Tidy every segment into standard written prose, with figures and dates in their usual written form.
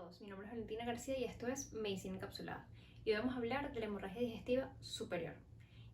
todos, mi nombre es Valentina García y esto es Medicina Encapsulada. Y hoy vamos a hablar de la hemorragia digestiva superior.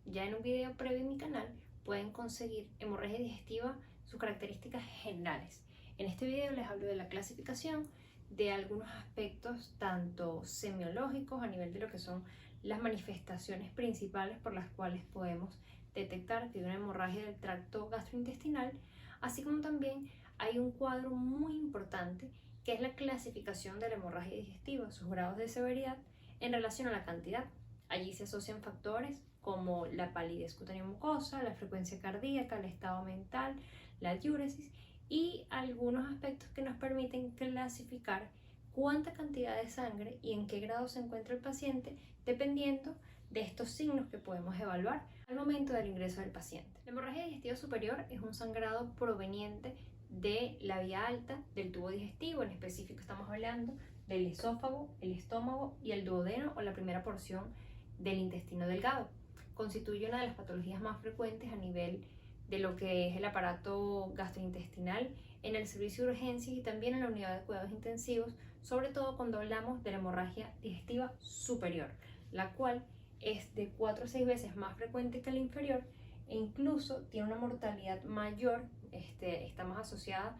Ya en un video previo en mi canal pueden conseguir hemorragia digestiva, sus características generales. En este video les hablo de la clasificación, de algunos aspectos tanto semiológicos a nivel de lo que son las manifestaciones principales por las cuales podemos detectar que hay una hemorragia del tracto gastrointestinal, así como también hay un cuadro muy importante que es la clasificación de la hemorragia digestiva, sus grados de severidad en relación a la cantidad. Allí se asocian factores como la palidez cutánea mucosa, la frecuencia cardíaca, el estado mental, la diuresis y algunos aspectos que nos permiten clasificar cuánta cantidad de sangre y en qué grado se encuentra el paciente dependiendo de estos signos que podemos evaluar al momento del ingreso del paciente. La hemorragia digestiva superior es un sangrado proveniente de la vía alta del tubo digestivo, en específico estamos hablando del esófago, el estómago y el duodeno o la primera porción del intestino delgado. Constituye una de las patologías más frecuentes a nivel de lo que es el aparato gastrointestinal en el servicio de urgencias y también en la unidad de cuidados intensivos, sobre todo cuando hablamos de la hemorragia digestiva superior, la cual es de 4 a 6 veces más frecuente que la inferior e incluso tiene una mortalidad mayor, está más asociada,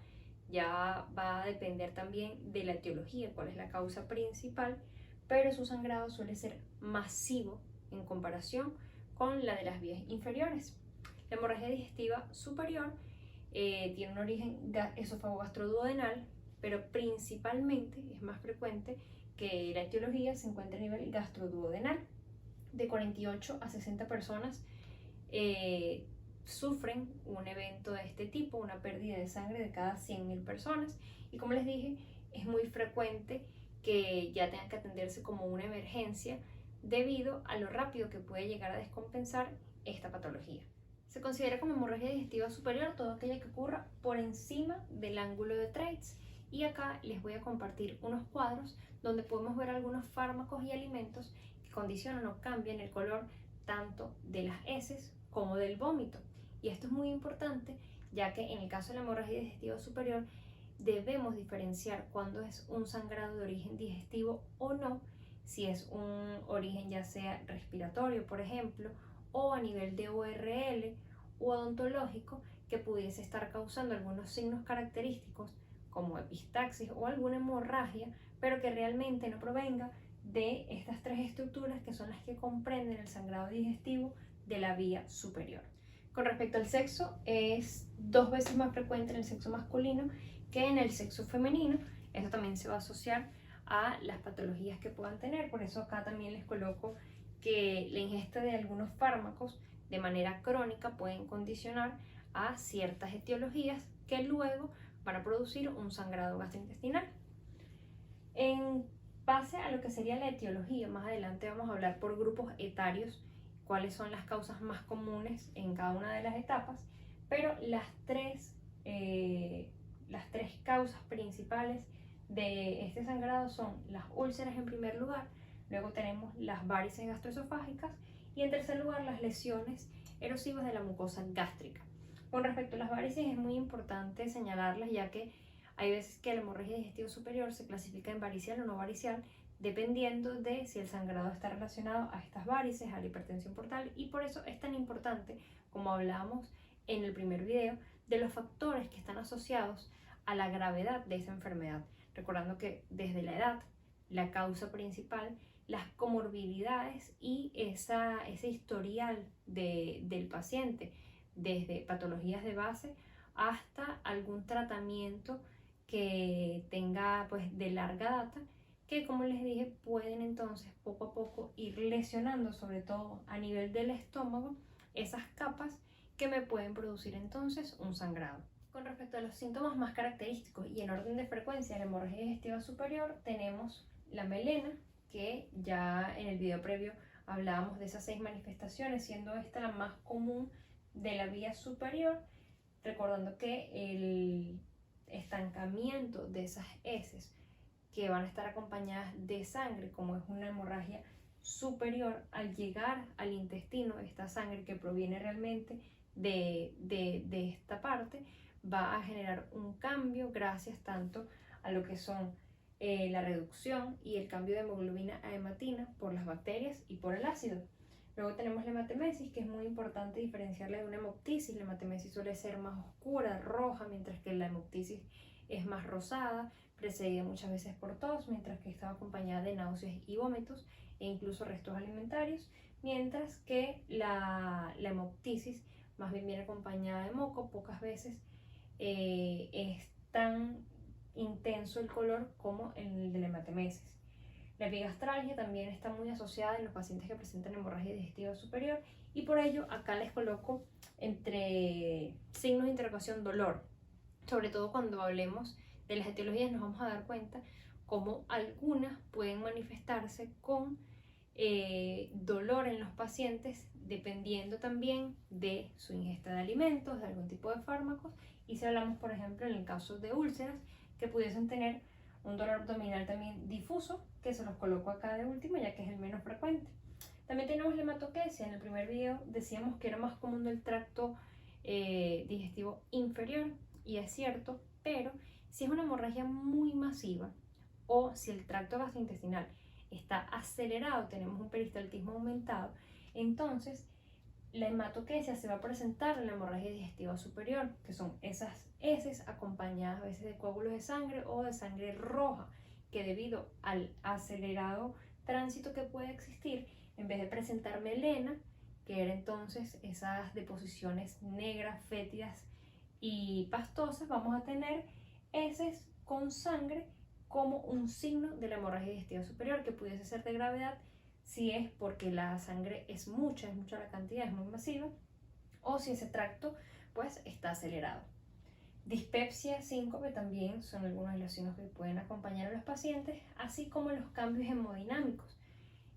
ya va a depender también de la etiología, cuál es la causa principal, pero su sangrado suele ser masivo en comparación con la de las vías inferiores. La hemorragia digestiva superior tiene un origen esófago-gastroduodenal, pero principalmente es más frecuente que la etiología se encuentra a nivel gastroduodenal. De 48 a 60 personas sufren un evento de este tipo, una pérdida de sangre de cada 100.000 personas. Y como les dije, es muy frecuente que ya tengan que atenderse como una emergencia debido a lo rápido que puede llegar a descompensar esta patología. Se considera como hemorragia digestiva superior toda aquella que ocurra por encima del ángulo de Treitz. Y acá les voy a compartir unos cuadros donde podemos ver algunos fármacos y alimentos que condicionan o cambian el color tanto de las heces como del vómito. Y esto es muy importante, ya que en el caso de la hemorragia digestiva superior debemos diferenciar cuándo es un sangrado de origen digestivo o no, si es un origen ya sea respiratorio, por ejemplo, o a nivel de ORL u odontológico que pudiese estar causando algunos signos característicos como epistaxis o alguna hemorragia, pero que realmente no provenga de estas tres estructuras que son las que comprenden el sangrado digestivo de la vía superior. Con respecto al sexo, es 2 veces más frecuente en el sexo masculino que en el sexo femenino. Esto también se va a asociar a las patologías que puedan tener, por eso acá también les coloco que la ingesta de algunos fármacos de manera crónica pueden condicionar a ciertas etiologías que luego van a producir un sangrado gastrointestinal. En base a lo que sería la etiología, más adelante vamos a hablar por grupos etarios cuáles son las causas más comunes en cada una de las etapas, pero las tres causas principales de este sangrado son las úlceras en primer lugar, luego tenemos las varices gastroesofágicas y en tercer lugar las lesiones erosivas de la mucosa gástrica. Con respecto a las varices es muy importante señalarlas, ya que hay veces que la hemorragia digestiva superior se clasifica en varicial o no varicial dependiendo de si el sangrado está relacionado a estas varices, a la hipertensión portal, y por eso es tan importante, como hablábamos en el primer video, de los factores que están asociados a la gravedad de esa enfermedad, recordando que desde la edad, la causa principal, las comorbilidades y ese historial del paciente, desde patologías de base hasta algún tratamiento que tenga pues de larga data, que como les dije pueden entonces poco a poco ir lesionando, sobre todo a nivel del estómago, esas capas que me pueden producir entonces un sangrado. Con respecto a los síntomas más característicos y en orden de frecuencia de la hemorragia digestiva superior, tenemos la melena, que ya en el video previo hablábamos de esas 6 manifestaciones, siendo esta la más común de la vía superior, recordando que el estancamiento de esas heces que van a estar acompañadas de sangre, como es una hemorragia superior, al llegar al intestino, esta sangre que proviene realmente de esta parte, va a generar un cambio gracias tanto a lo que son la reducción y el cambio de hemoglobina a hematina por las bacterias y por el ácido. Luego tenemos la hematemesis, que es muy importante diferenciarla de una hemoptisis. La hematemesis suele ser más oscura, roja, mientras que la hemoptisis es más rosada, precedida muchas veces por tos, mientras que está acompañada de náuseas y vómitos e incluso restos alimentarios, mientras que la hemoptisis más bien viene acompañada de moco. Pocas veces es tan intenso el color como el de la hematemesis. La epigastralgia también está muy asociada en los pacientes que presentan hemorragia digestiva superior, y por ello acá les coloco entre signos de interrogación dolor. Sobre todo cuando hablemos de las etiologías nos vamos a dar cuenta cómo algunas pueden manifestarse con dolor en los pacientes dependiendo también de su ingesta de alimentos, de algún tipo de fármacos, y si hablamos por ejemplo en el caso de úlceras que pudiesen tener un dolor abdominal también difuso, que se los coloco acá de último ya que es el menos frecuente. También tenemos la hematoquesia. En el primer video decíamos que era más común del tracto digestivo inferior, y es cierto, pero si es una hemorragia muy masiva o si el tracto gastrointestinal está acelerado, tenemos un peristaltismo aumentado, entonces la hematoquesia se va a presentar en la hemorragia digestiva superior, que son esas heces acompañadas a veces de coágulos de sangre o de sangre roja, que debido al acelerado tránsito que puede existir, en vez de presentar melena, que era entonces esas deposiciones negras, fétidas y pastosas, vamos a tener heces con sangre como un signo de la hemorragia digestiva superior, que pudiese ser de gravedad si es porque la sangre es mucha la cantidad, es muy masiva, o si ese tracto pues está acelerado. Dispepsia, síncope también son algunos de los signos que pueden acompañar a los pacientes, así como los cambios hemodinámicos.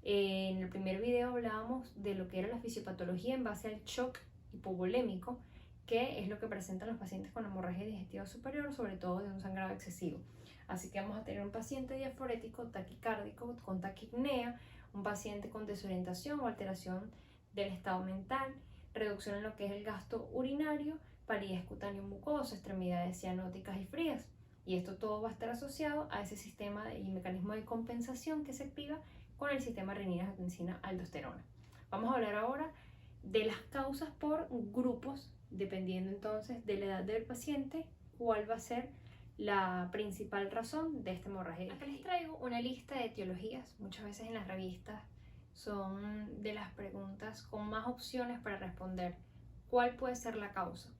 En el primer video hablábamos de lo que era la fisiopatología en base al shock hipovolémico, que es lo que presentan los pacientes con hemorragia digestiva superior, sobre todo de un sangrado excesivo. Así que vamos a tener un paciente diaforético, taquicárdico, con taquipnea, un paciente con desorientación o alteración del estado mental, reducción en lo que es el gasto urinario, palidez cutáneo mucosa, extremidades cianóticas y frías. Y esto todo va a estar asociado a ese sistema y mecanismo de compensación que se activa con el sistema renina-angiotensina-aldosterona. Vamos a hablar ahora de las causas por grupos, dependiendo entonces de la edad del paciente, cuál va a ser la principal razón de esta hemorragia. Acá les traigo una lista de etiologías. Muchas veces en las revistas son de las preguntas con más opciones para responder cuál puede ser la causa.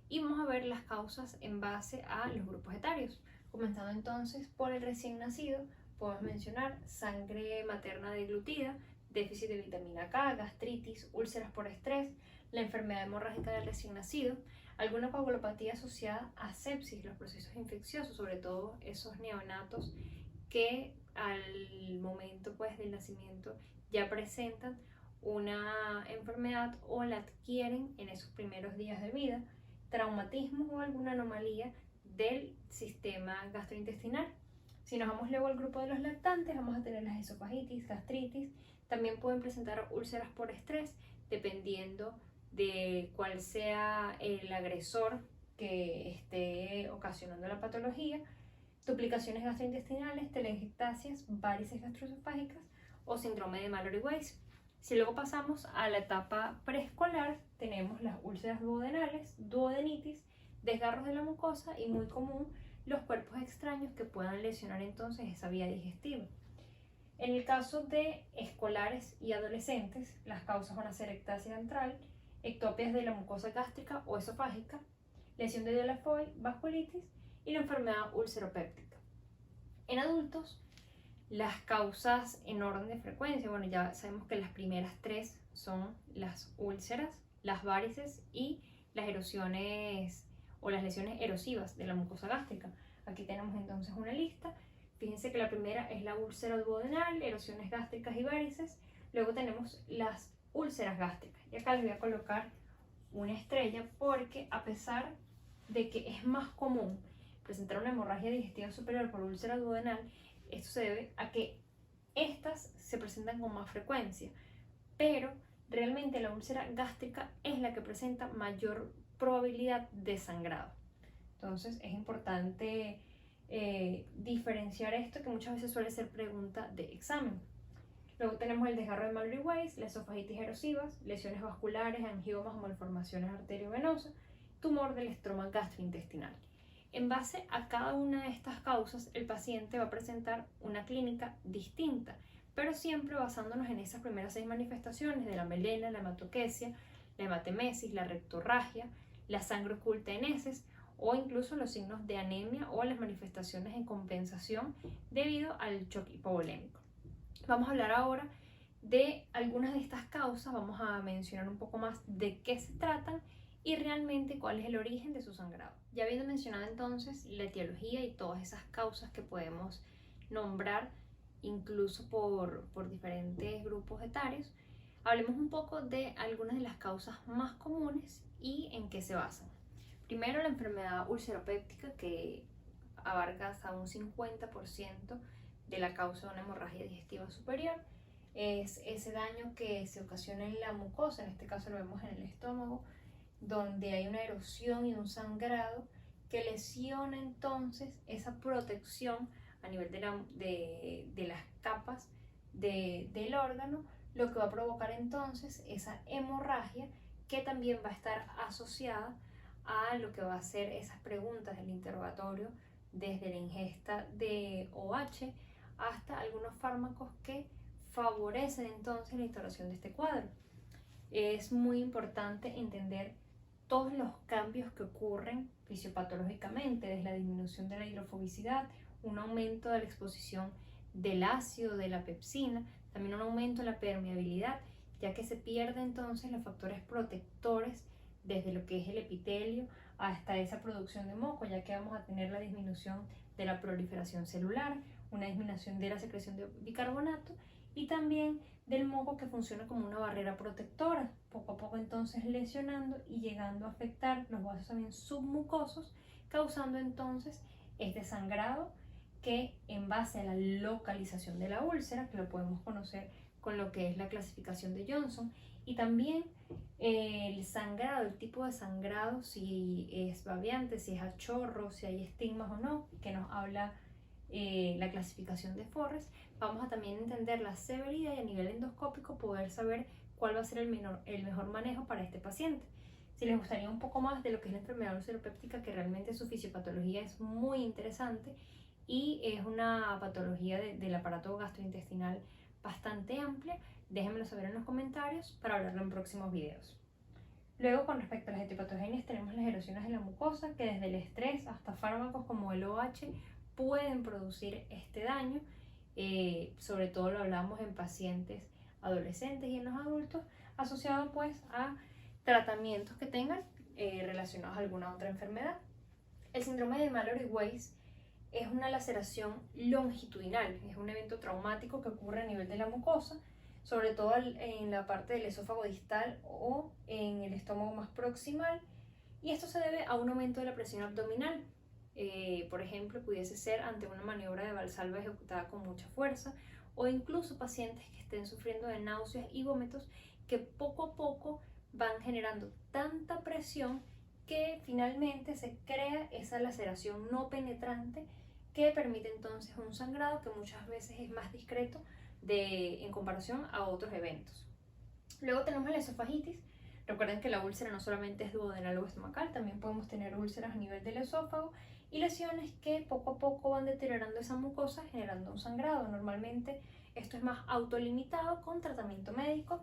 Y vamos a ver las causas en base a los grupos etarios. Comenzando entonces por el recién nacido, podemos mencionar sangre materna deglutida, déficit de vitamina K, gastritis, úlceras por estrés, la enfermedad hemorrágica del recién nacido, alguna coagulopatía asociada a sepsis, los procesos infecciosos, sobre todo esos neonatos que al momento pues del nacimiento ya presentan una enfermedad o la adquieren en esos primeros días de vida, traumatismo o alguna anomalía del sistema gastrointestinal. Si nos vamos luego al grupo de los lactantes, vamos a tener las esofagitis, gastritis. También pueden presentar úlceras por estrés, dependiendo de cuál sea el agresor que esté ocasionando la patología. Duplicaciones gastrointestinales, telangiectasias, varices gastroesofágicas o síndrome de Mallory-Weiss. Si luego pasamos a la etapa preescolar, tenemos las úlceras duodenales, duodenitis, desgarros de la mucosa y muy común los cuerpos extraños que puedan lesionar entonces esa vía digestiva. En el caso de escolares y adolescentes, las causas van a ser ectasia antral, ectopias de la mucosa gástrica o esofágica, lesión de Delafoy, vasculitis y la enfermedad ulceropéptica. En adultos, las causas en orden de frecuencia, bueno, ya sabemos que las primeras tres son las úlceras, las varices y las erosiones o las lesiones erosivas de la mucosa gástrica. Aquí tenemos entonces una lista. Fíjense que la primera es la úlcera duodenal, erosiones gástricas y varices. Luego tenemos las úlceras gástricas. Y acá les voy a colocar una estrella porque a pesar de que es más común presentar una hemorragia digestiva superior por úlcera duodenal, esto se debe a que estas se presentan con más frecuencia, pero realmente la úlcera gástrica es la que presenta mayor probabilidad de sangrado. Entonces es importante diferenciar esto, que muchas veces suele ser pregunta de examen. Luego tenemos el desgarro de Mallory-Weiss, la esofagitis erosivas, lesiones vasculares, angiomas o malformaciones arteriovenosas, tumor del estroma gastrointestinal. En base a cada una de estas causas, el paciente va a presentar una clínica distinta, pero siempre basándonos en esas primeras 6 manifestaciones de la melena, la hematoquesia, la hematemesis, la rectorragia, la sangre oculta en heces o incluso los signos de anemia o las manifestaciones en compensación debido al shock hipovolémico. Vamos a hablar ahora de algunas de estas causas, vamos a mencionar un poco más de qué se tratan y realmente cuál es el origen de su sangrado. Ya habiendo mencionado entonces la etiología y todas esas causas que podemos nombrar incluso por diferentes grupos etarios, hablemos un poco de algunas de las causas más comunes y en qué se basan. Primero, la enfermedad ulceropéptica, que abarca hasta un 50% de la causa de una hemorragia digestiva superior. Es ese daño que se ocasiona en la mucosa, en este caso lo vemos en el estómago, donde hay una erosión y un sangrado que lesiona entonces esa protección a nivel de las capas del órgano, lo que va a provocar entonces esa hemorragia que también va a estar asociada a lo que va a ser esas preguntas del interrogatorio, desde la ingesta de OH hasta algunos fármacos que favorecen entonces la instauración de este cuadro. Es muy importante entender todos los cambios que ocurren fisiopatológicamente, desde la disminución de la hidrofobicidad, un aumento de la exposición del ácido, de la pepsina, también un aumento de la permeabilidad, ya que se pierden entonces los factores protectores desde lo que es el epitelio hasta esa producción de moco, ya que vamos a tener la disminución de la proliferación celular, una disminución de la secreción de bicarbonato y también del moco, que funciona como una barrera protectora, poco a poco entonces lesionando y llegando a afectar los vasos también submucosos, causando entonces este sangrado que, en base a la localización de la úlcera, que lo podemos conocer con lo que es la clasificación de Johnson, y también el sangrado, el tipo de sangrado, si es babeante, si es a chorro, si hay estigmas o no, que nos habla la clasificación de Forrest. Vamos a también entender la severidad y a nivel endoscópico poder saber cuál va a ser el mejor manejo para este paciente. Si les gustaría un poco más de lo que es la enfermedad ulceropéptica, que realmente su fisiopatología es muy interesante y es una patología del aparato gastrointestinal bastante amplia, déjenmelo saber en los comentarios para hablarlo en próximos videos. Luego, con respecto a las hepatogenias, tenemos las erosiones de la mucosa, que desde el estrés hasta fármacos como el OH pueden producir este daño. Sobre todo lo hablamos en pacientes adolescentes y en los adultos, asociado pues a tratamientos que tengan relacionados a alguna otra enfermedad. El síndrome de Mallory-Weiss es una laceración longitudinal, es un evento traumático que ocurre a nivel de la mucosa, sobre todo en la parte del esófago distal o en el estómago más proximal, y esto se debe a un aumento de la presión abdominal. Por ejemplo, pudiese ser ante una maniobra de Valsalva ejecutada con mucha fuerza, o incluso pacientes que estén sufriendo de náuseas y vómitos, que poco a poco van generando tanta presión que finalmente se crea esa laceración no penetrante que permite entonces un sangrado que muchas veces es más discreto en comparación a otros eventos. Luego tenemos la esofagitis. Recuerden que la úlcera no solamente es duodenal o estomacal, también podemos tener úlceras a nivel del esófago y lesiones que poco a poco van deteriorando esa mucosa, generando un sangrado. Normalmente esto es más autolimitado con tratamiento médico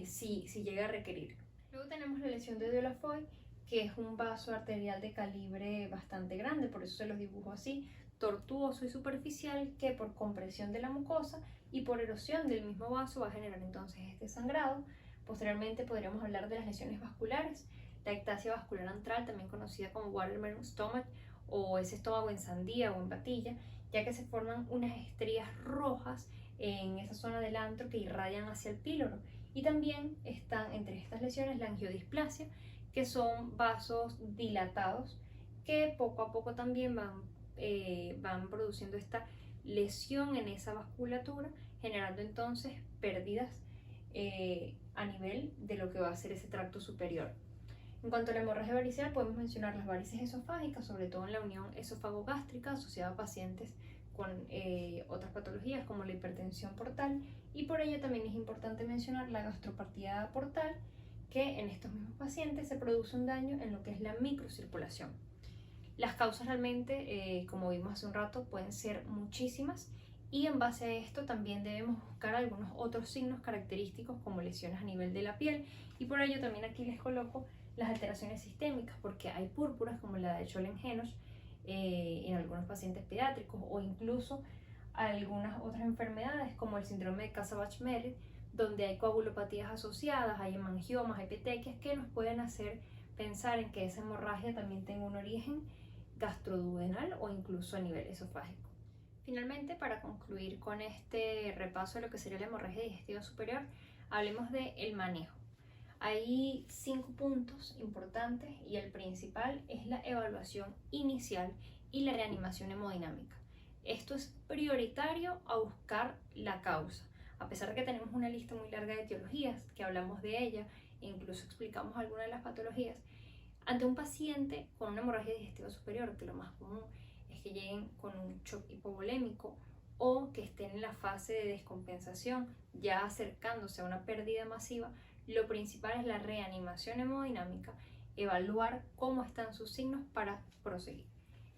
si llega a requerir. Luego tenemos la lesión de Dieulafoy, que es un vaso arterial de calibre bastante grande, por eso se los dibujo así, tortuoso y superficial, que por compresión de la mucosa y por erosión del mismo vaso va a generar entonces este sangrado. Posteriormente podríamos hablar de las lesiones vasculares, la ectasia vascular antral, también conocida como watermelon stomach o ese estómago en sandía o en patilla, ya que se forman unas estrías rojas en esa zona del antro que irradian hacia el píloro. Y también están entre estas lesiones la angiodisplasia, que son vasos dilatados que poco a poco también van produciendo esta lesión en esa vasculatura, generando entonces pérdidas a nivel de lo que va a ser ese tracto superior. En cuanto a la hemorragia varicial, podemos mencionar las varices esofágicas, sobre todo en la unión esófago-gástrica asociada a pacientes con otras patologías como la hipertensión portal, y por ello también es importante mencionar la gastropatía portal, que en estos mismos pacientes se produce un daño en lo que es la microcirculación. Las causas realmente, como vimos hace un rato, pueden ser muchísimas, y en base a esto también debemos buscar algunos otros signos característicos como lesiones a nivel de la piel, y por ello también aquí les coloco las alteraciones sistémicas, porque hay púrpuras como la de Scholen-Henoch en algunos pacientes pediátricos, o incluso algunas otras enfermedades como el síndrome de Casa-Bach-Merritt, donde hay coagulopatías asociadas, hay hemangiomas, hay petequias que nos pueden hacer pensar en que esa hemorragia también tenga un origen gastroduodenal o incluso a nivel esofágico. Finalmente, para concluir con este repaso de lo que sería la hemorragia digestiva superior, hablemos del manejo. Hay 5 puntos importantes, y el principal es la evaluación inicial y la reanimación hemodinámica. Esto es prioritario a buscar la causa. A pesar de que tenemos una lista muy larga de etiologías, que hablamos de ella e incluso explicamos algunas de las patologías, ante un paciente con una hemorragia digestiva superior, que lo más común es que lleguen con un shock hipovolémico o que estén en la fase de descompensación, ya acercándose a una pérdida masiva, lo principal es la reanimación hemodinámica, evaluar cómo están sus signos para proseguir.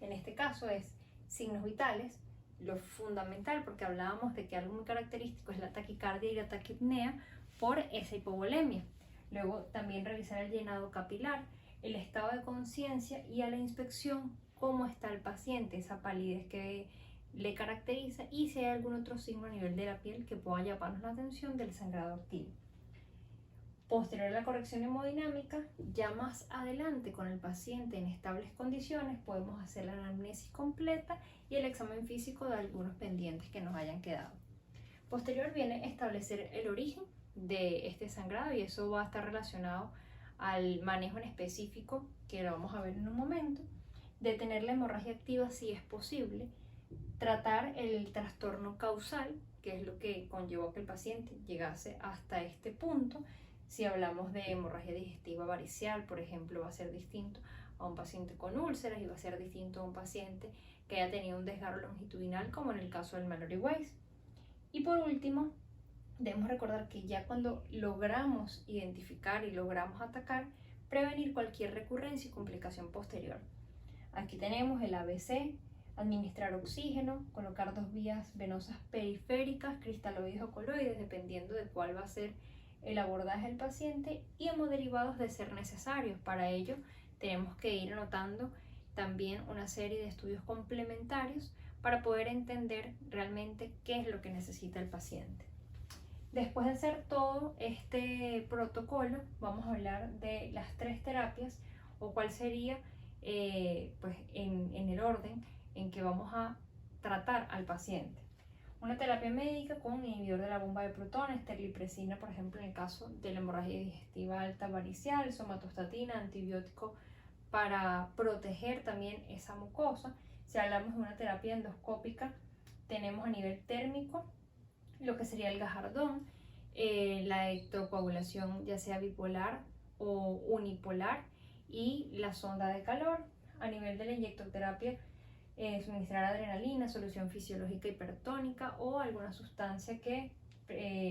En este caso es signos vitales, lo fundamental, porque hablábamos de que algo muy característico es la taquicardia y la taquipnea por esa hipovolemia. Luego también revisar el llenado capilar, el estado de conciencia, y a la inspección cómo está el paciente, esa palidez que le caracteriza, y si hay algún otro signo a nivel de la piel que pueda llamarnos la atención del sangrado activo. Posterior a la corrección hemodinámica, ya más adelante con el paciente en estables condiciones, podemos hacer la anamnesis completa y el examen físico de algunos pendientes que nos hayan quedado. Posterior viene establecer el origen de este sangrado, y eso va a estar relacionado al manejo en específico que lo vamos a ver en un momento. Detener la hemorragia activa si es posible, tratar el trastorno causal, que es lo que conllevó a que el paciente llegase hasta este punto. Si hablamos de hemorragia digestiva varicial, por ejemplo, va a ser distinto a un paciente con úlceras, y va a ser distinto a un paciente que haya tenido un desgarro longitudinal, como en el caso del Mallory Weiss. Y por último, debemos recordar que ya cuando logramos identificar y logramos atacar, prevenir cualquier recurrencia y complicación posterior. Aquí tenemos el ABC: administrar oxígeno, colocar 2 vías venosas periféricas, cristaloides o coloides, dependiendo de cuál va a ser el abordaje del paciente, y hemoderivados de ser necesarios. Para ello tenemos que ir anotando también una serie de estudios complementarios para poder entender realmente qué es lo que necesita el paciente. Después de hacer todo este protocolo, vamos a hablar de las 3 terapias, o cuál sería pues en el orden en que vamos a tratar al paciente. Una terapia médica con inhibidor de la bomba de protones, terlipresina, por ejemplo, en el caso de la hemorragia digestiva alta varicial, somatostatina, antibiótico para proteger también esa mucosa. Si hablamos de una terapia endoscópica, tenemos a nivel térmico lo que sería el gajardón, la electrocoagulación ya sea bipolar o unipolar, y la sonda de calor. A nivel de la inyectoterapia, suministrar adrenalina, solución fisiológica hipertónica o alguna sustancia que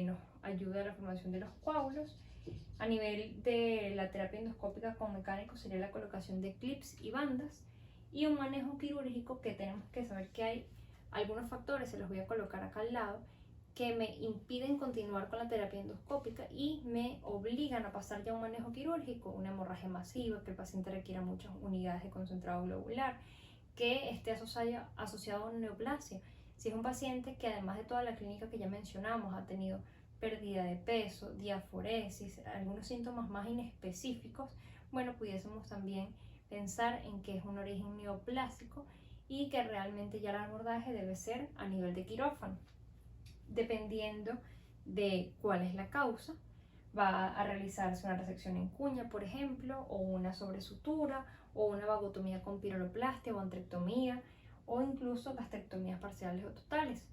nos ayude a la formación de los coágulos. A nivel de la terapia endoscópica con mecánicos sería la colocación de clips y bandas, y un manejo quirúrgico que tenemos que saber que hay algunos factores, se los voy a colocar acá al lado, que me impiden continuar con la terapia endoscópica y me obligan a pasar ya a un manejo quirúrgico: una hemorragia masiva, que el paciente requiera muchas unidades de concentrado globular, que esté asociado a una neoplasia. Si es un paciente que, además de toda la clínica que ya mencionamos, ha tenido pérdida de peso, diaforesis, algunos síntomas más inespecíficos, bueno, pudiésemos también pensar en que es un origen neoplásico y que realmente ya el abordaje debe ser a nivel de quirófano. Dependiendo de cuál es la causa, va a realizarse una resección en cuña, por ejemplo, o una sobresutura, o una vagotomía con piroroplastia o antrectomía, o incluso gastrectomías parciales o totales.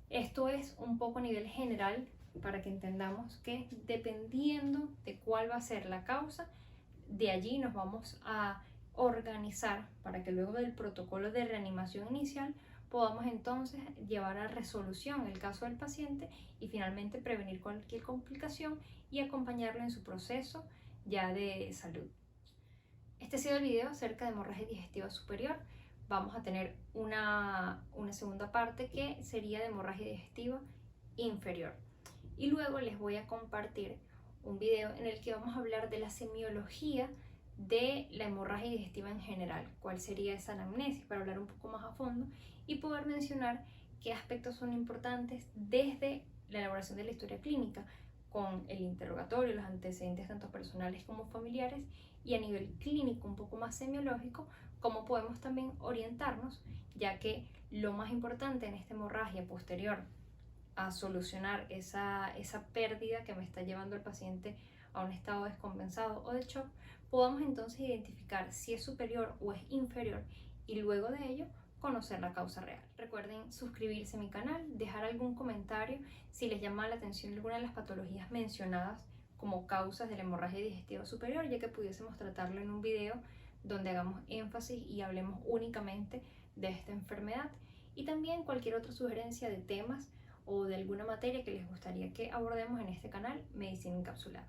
Esto es un poco a nivel general para que entendamos que dependiendo de cuál va a ser la causa, De allí nos vamos a organizar para que luego del protocolo de reanimación inicial podamos entonces llevar a resolución el caso del paciente y finalmente prevenir cualquier complicación y acompañarlo en su proceso ya de salud. Este ha sido el video acerca de hemorragia digestiva superior. Vamos a tener una segunda parte que sería de hemorragia digestiva inferior. Y luego les voy a compartir un video en el que vamos a hablar de la semiología de la hemorragia digestiva en general, cuál sería esa anamnesis para hablar un poco más a fondo y poder mencionar qué aspectos son importantes desde la elaboración de la historia clínica, con el interrogatorio, los antecedentes tanto personales como familiares, y a nivel clínico un poco más semiológico, cómo podemos también orientarnos, ya que lo más importante en esta hemorragia posterior a solucionar esa pérdida que me está llevando al paciente a un estado descompensado o de shock, podamos entonces identificar si es superior o es inferior y luego de ello conocer la causa real. Recuerden suscribirse a mi canal, dejar algún comentario si les llama la atención alguna de las patologías mencionadas como causas de la hemorragia digestiva superior, ya que pudiésemos tratarlo en un video donde hagamos énfasis y hablemos únicamente de esta enfermedad, y también cualquier otra sugerencia de temas o de alguna materia que les gustaría que abordemos en este canal Medicina Encapsulada.